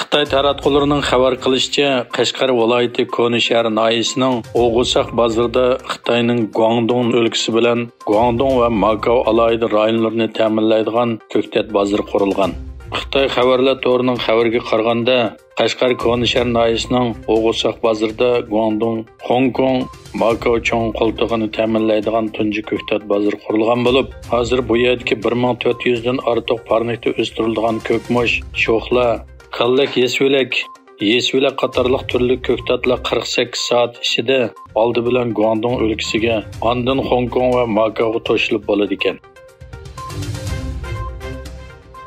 Xitoy taratqullarining xabar qilishicha, Qashqar viloyati Konishar noyisining O'g'usoq bozorida Xitoyning Guangdong o'lkasi bilan Guangdong va Makao alohida rayonlarini ta'minlaydigan ko'ktat bozori qurilgan. Xitoy xabarlar to'rining xabariga qaraganda, Qashqar Konishar noyisining O'g'usoq bozorida Guangdong, Hong Kong, Makao cho'ng qo'ltig'ini ta'minlaydigan tunji ko'ktat bozori qurilgan bo'lib, hozir bu yerdagi 1400 dan ortiq parnikda o'stirilgan ko'kmush, sho'xlar, kallak yesvilak qatorliq turli ko'ktatlar 48 soat ichida oldi bilan Guangdong o'lkasiga, ondan Hong Kong va Makaoga to'shilib bo'ladi ekan.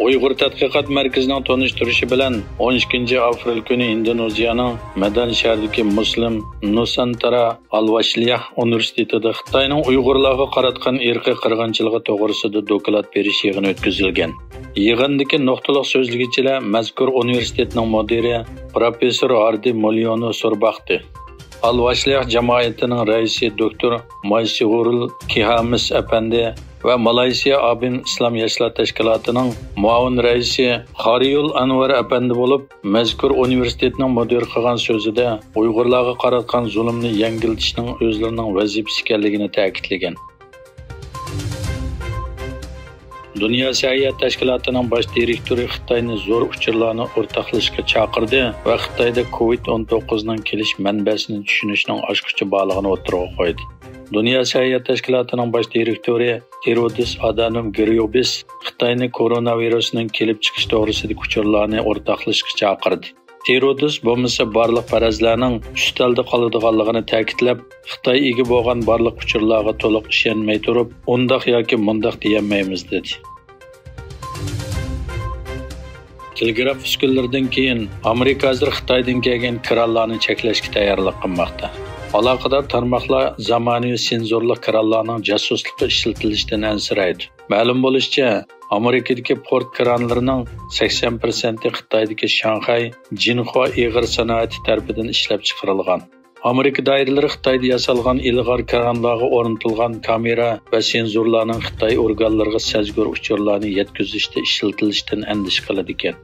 Uyg'ur tadqiqot markazining tonishtirishi bilan 12 aprel kuni Indoneziyaning Medan shahridagi Muslim Nusantara Al-Washliyah universitetida Xitoyning Uyg'urlarga qaratgan irqiy qirg'inchiligi to'g'risida doklad berish yig'ini o'tkazilgan. Yig'indagi nuqtaliq so'zligichilar mazkur universitetning mudiri professor Hardi Molyoni so'rbaxti. Al-Washliyah jamoatining raisi doktor Maysig'urul Kihamis apandi va Malayziya Abim Islom yoshlar tashkilotining muavin raisi Xariyul Anvar apandi bo'lib, mazkur universitetning mudir qilgan so'zida Uyg'urlarga qaratgan zulmni yengiltishning o'zlarining vazifasi ekanligini ta'kidlagan. Dunyo siyosat tashkilotining bosh direktori Xitoyning zo'r uchurlarni o'rtoqlashishga chaqirdi va Xitoyda COVID-19 ning kelish manbasini tushunishning oshqocha borlig'ini o'tirg'a qo'ydi. Dunyo siyosat tashkilotining bosh direktori Terodis Adhanom Ghebreyesus Xitoyning koronavirusining kelib chiqish to'g'risidagi uchurlarni o'rtoqlashishga chaqirdi. Terodis bo'lmasa barliq farazlarning ustalda qoladiganligini ta'kidlab, Xitoy ega bo'lgan barliq uchurlarga to'liq ishonmay turib, undaq yoki mundaq deyolmaymiz dedi. Telegraf uskunlaridan keyin Amerika hozir Xitoydan kelgan kirallarni cheklashga tayyorlik qilmoqda. Aloqador tarmoqlar zamoniy senzorli kirallarning jasuslikqa ishlatilishidan ansiraydi. Ma'lum bo'lishicha, Amerikadagi port kranlarining 80% Xitoydagi Shanxay Jinhua ig'ir sanoati tarafidan ishlab chiqarilgan. Amerika doiralari Xitoyda yasalgan ilg'or kranlarga o'rnatilgan kamera va senzorlarning Xitoy organlariga sezgur uchurlarni yetkazishda ishlatilishidan andish qiladi ekan.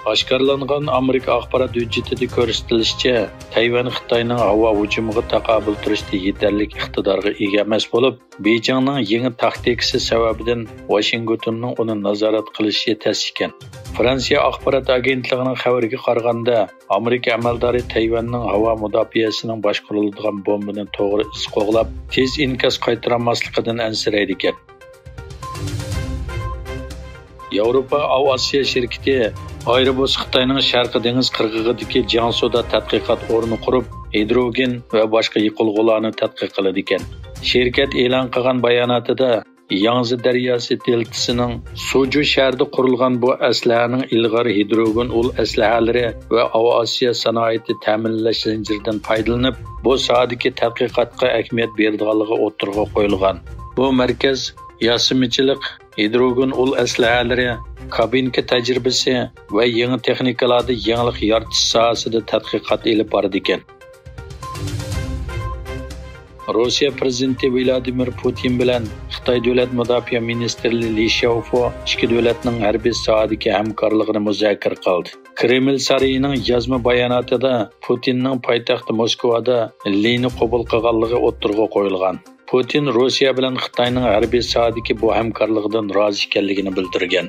Oshkorlangan Amerika axborot hujjatida ko'rsatilishicha, Tayvan Xitoyning havo hujumiga taqobil turishda yetarlik iqtidorga ega emas bo'lib, Beijingning yangi taktikasi sababidan Washingtonning uni nazorat qilishi tas ekan. Fransiya axborot agentligining xabariga qaraganda, Amerika amaldori Tayvanning havo mudofaasining boshqariladigan bombani to'g'ri iz qo'g'lab, tez inkas qaytarmasligidan ansiraydi ekan. Yevropa Avasiya shirkati Airbus Xitoyning Sharqiy dengiz qirg'og'idagi Jiangsuda tadqiqot o'rni qurib, hidrogen va boshqa yiqilg'ularni tadqiq qiladi ekan. Shirkat e'lon qilgan bayonotida Yangzi daryosi deltasining Suju shahrida qurilgan bu aslahaning ilg'or hidrogen ul aslahalari va Avasiya sanoati ta'minlash zanjiridan foydalanib, bu sohadagi tadqiqotga ahamiyat beradiganligi o'tirg'a qo'yilgan. Bu markaz yasimichilik, hidrogen ul aslahalari, kabinka tajribasi va yangi texnikalarda yangilik yaratish sohasida tadqiqot olib boradi ekan. Rossiya prezidenti Vladimir Putin bilan Xitoy davlat mudofaa ministri Li Xiaofo ikki davlatning harbiy sohadagi hamkorligini muzokara qildi. Kreml sarayining yozma bayonotida Putinning poytaxti Moskvada Lini qabul qilganligi o'tirg'a qo'yilgan. Putin Rossiya bilan Xitoyning harbiy sohadagi bu hamkorlikdan rozi ekanligini bildirgan.